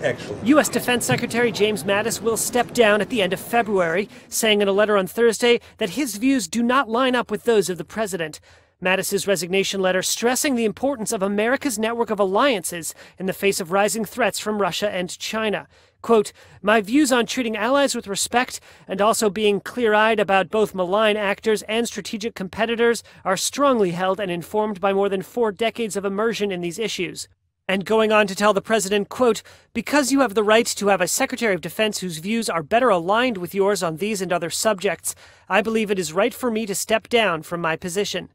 Excellent. U.S. Defense Secretary James Mattis will step down at the end of February, saying in a letter on Thursday that his views do not line up with those of the president. Mattis's resignation letter stressing the importance of America's network of alliances in the face of rising threats from Russia and China. Quote, "My views on treating allies with respect and also being clear-eyed about both malign actors and strategic competitors are strongly held and informed by more than 4 decades of immersion in these issues." And going on to tell the president, quote, "Because you have the right to have a Secretary of Defense whose views are better aligned with yours on these and other subjects, I believe it is right for me to step down from my position."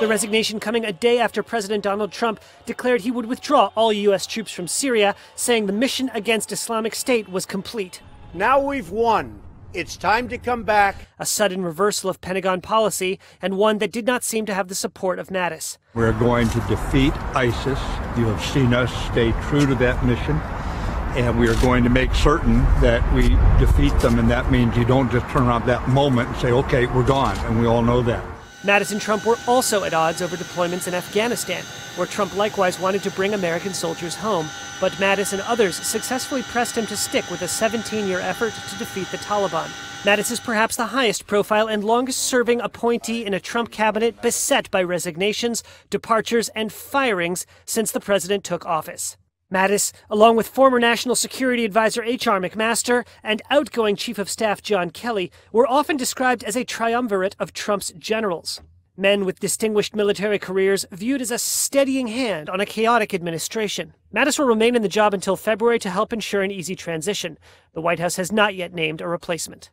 The resignation coming a day after President Donald Trump declared he would withdraw all U.S. troops from Syria, saying the mission against Islamic State was complete. Now we've won. It's time to come back. A sudden reversal of Pentagon policy, and one that did not seem to have the support of Mattis. We're going to defeat ISIS. You have seen us stay true to that mission, and we are going to make certain that we defeat them, and that means you don't just turn around that moment and say, okay, we're gone, and we all know that. Mattis and Trump were also at odds over deployments in Afghanistan, where Trump likewise wanted to bring American soldiers home. But Mattis and others successfully pressed him to stick with a 17-year effort to defeat the Taliban. Mattis is perhaps the highest profile and longest-serving appointee in a Trump cabinet beset by resignations, departures, and firings since the president took office. Mattis, along with former National Security Advisor H.R. McMaster and outgoing Chief of Staff John Kelly, were often described as a triumvirate of Trump's generals. Men with distinguished military careers viewed as a steadying hand on a chaotic administration. Mattis will remain in the job until February to help ensure an easy transition. The White House has not yet named a replacement.